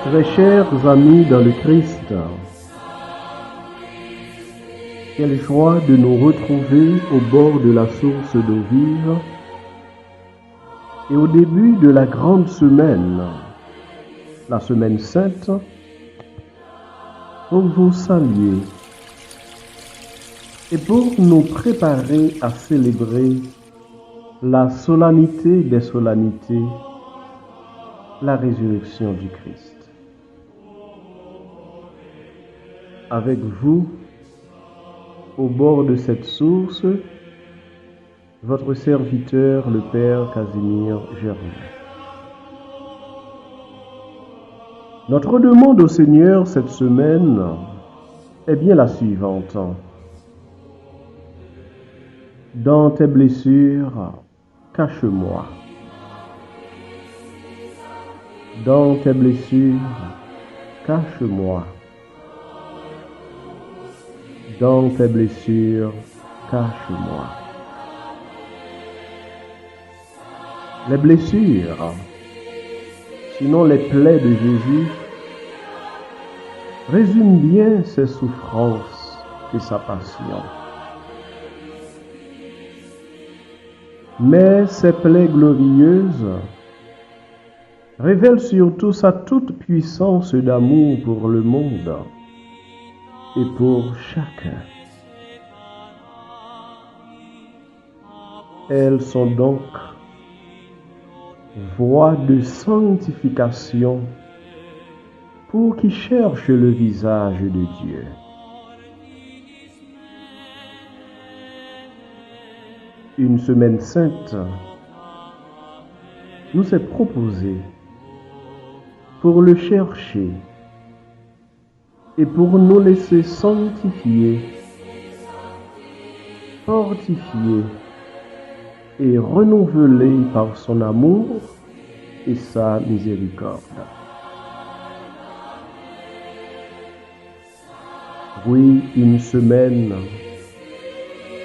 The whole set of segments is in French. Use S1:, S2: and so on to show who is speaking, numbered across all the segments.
S1: Très chers amis dans le Christ, quelle joie de nous retrouver au bord de la source d'eau vive et au début de la grande semaine, la semaine sainte, pour vous saluer et pour nous préparer à célébrer la solennité des solennités, la résurrection du Christ. Avec vous, au bord de cette source, votre serviteur, le Père Casimir Germain. Notre demande au Seigneur cette semaine est bien la suivante. Dans tes blessures, cache-moi. Dans tes blessures, cache-moi. Dans tes blessures, cache-moi. Les blessures, sinon les plaies de Jésus, résument bien ses souffrances et sa passion. Mais ces plaies glorieuses révèlent surtout sa toute puissance d'amour pour le monde et pour chacun. Elles sont donc voies de sanctification pour qui cherche le visage de Dieu. Une semaine sainte nous est proposée pour le chercher et pour nous laisser sanctifier, fortifier et renouveler par son amour et sa miséricorde. Oui, une semaine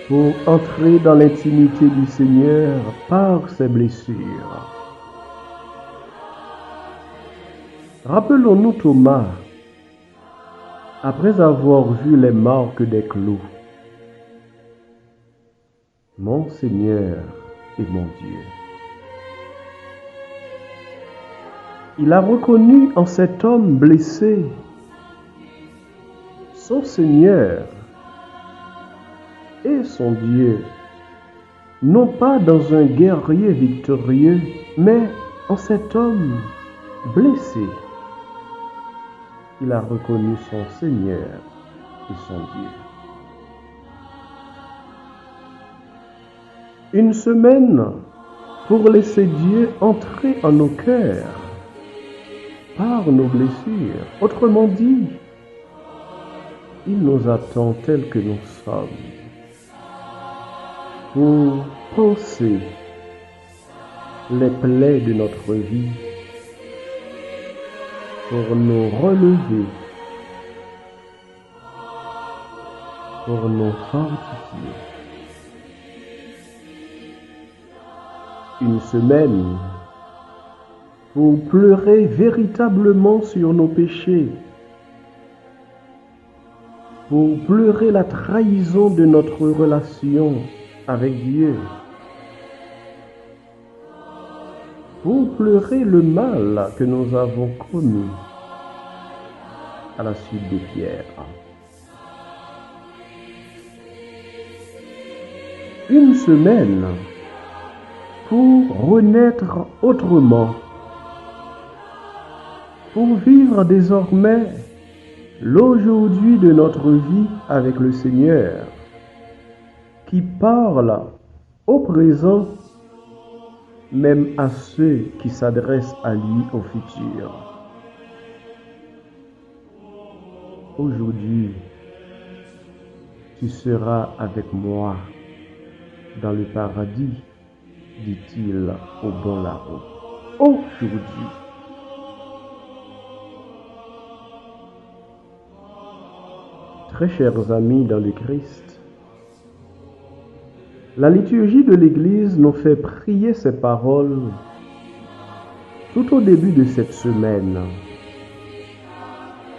S1: pour entrer dans l'intimité du Seigneur par ses blessures. Rappelons-nous Thomas, après avoir vu les marques des clous. Mon Seigneur et mon Dieu. Il a reconnu en cet homme blessé son Seigneur et son Dieu, non pas dans un guerrier victorieux, mais en cet homme blessé. Il a reconnu son Seigneur et son Dieu. Une semaine pour laisser Dieu entrer en nos cœurs par nos blessures. Autrement dit, il nous attend tels que nous sommes pour penser les plaies de notre vie, pour nous relever, pour nous fortifier. Une semaine pour pleurer véritablement sur nos péchés, pour pleurer la trahison de notre relation avec Dieu, pour pleurer le mal que nous avons commis à la suite de Pierre. Une semaine pour renaître autrement, pour vivre désormais l'aujourd'hui de notre vie avec le Seigneur, qui parle au présent, même à ceux qui s'adressent à lui au futur. Aujourd'hui, tu seras avec moi dans le paradis, dit-il au bon larron. Aujourd'hui. Très chers amis dans le Christ, la liturgie de l'Église nous fait prier ces paroles tout au début de cette semaine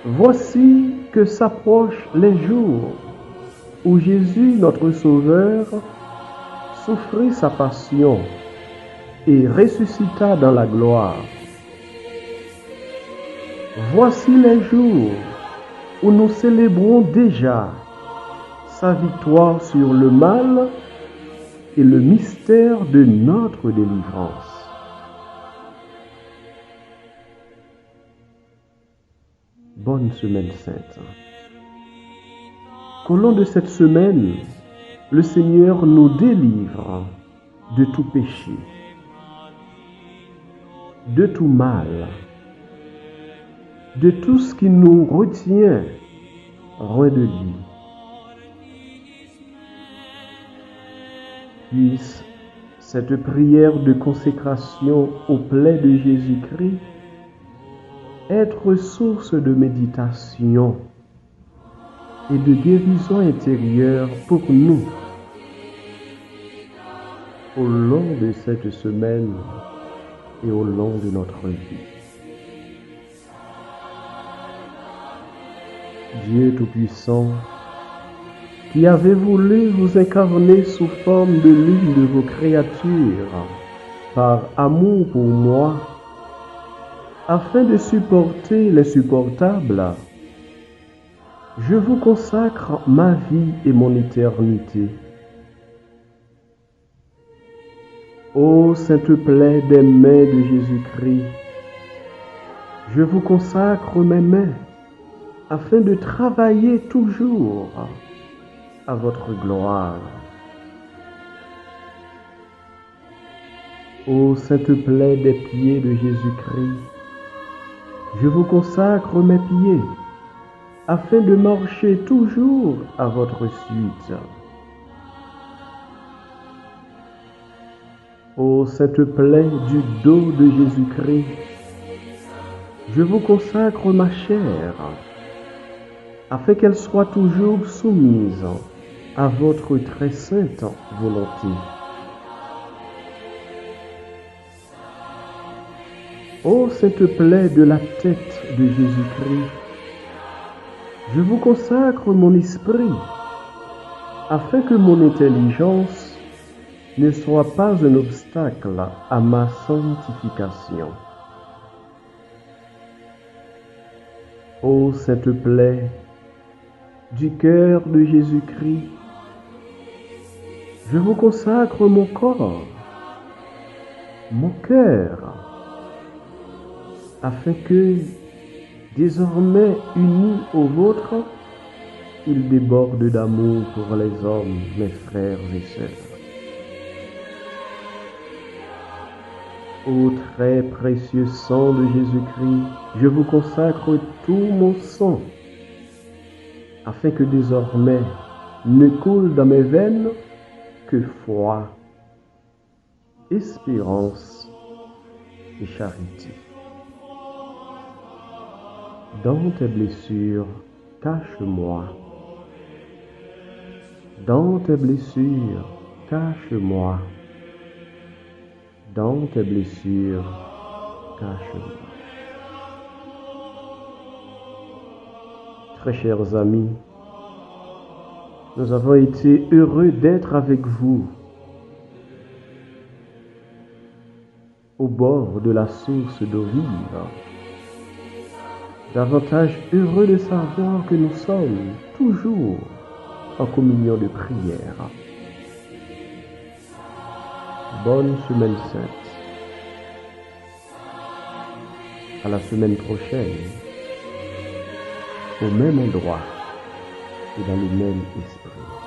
S1: Voici que s'approchent les jours où Jésus, notre Sauveur, souffrit sa passion et ressuscita dans la gloire. Voici les jours où nous célébrons déjà sa victoire sur le mal et le mystère de notre délivrance. Bonne semaine sainte. Qu'au long de cette semaine, le Seigneur nous délivre de tout péché, de tout mal, de tout ce qui nous retient loin de lui. Puisse cette prière de consécration au plaid de Jésus-Christ être source de méditation et de guérison intérieure pour nous au long de cette semaine et au long de notre vie. Dieu Tout-Puissant, qui avez voulu vous incarner sous forme de l'une de vos créatures, par amour pour moi, afin de supporter l'insupportable, je vous consacre ma vie et mon éternité. Ô sainte plaie des mains de Jésus-Christ, je vous consacre mes mains, afin de travailler toujours à votre gloire. Ô sainte plaie des pieds de Jésus-Christ, je vous consacre mes pieds, afin de marcher toujours à votre suite. Ô sainte plaie du dos de Jésus-Christ, je vous consacre ma chair, afin qu'elle soit toujours soumise à votre très sainte volonté. Ô sainte plaie de la tête de Jésus-Christ, je vous consacre mon esprit, afin que mon intelligence ne soit pas un obstacle à ma sanctification. Ô sainte plaie du cœur de Jésus-Christ, je vous consacre mon corps, mon cœur, afin que, désormais unis au vôtre, il déborde d'amour pour les hommes, mes frères et sœurs. Ô très précieux sang de Jésus-Christ, je vous consacre tout mon sang, afin que désormais ne coule dans mes veines que foi, espérance et charité. Dans tes blessures, cache-moi. Dans tes blessures, cache-moi. Dans tes blessures, cache-moi. Très chers amis, nous avons été heureux d'être avec vous au bord de la source d'eau vive. Davantage heureux de savoir que nous sommes toujours en communion de prière. Bonne semaine sainte. À la semaine prochaine, au même endroit et dans le même esprit.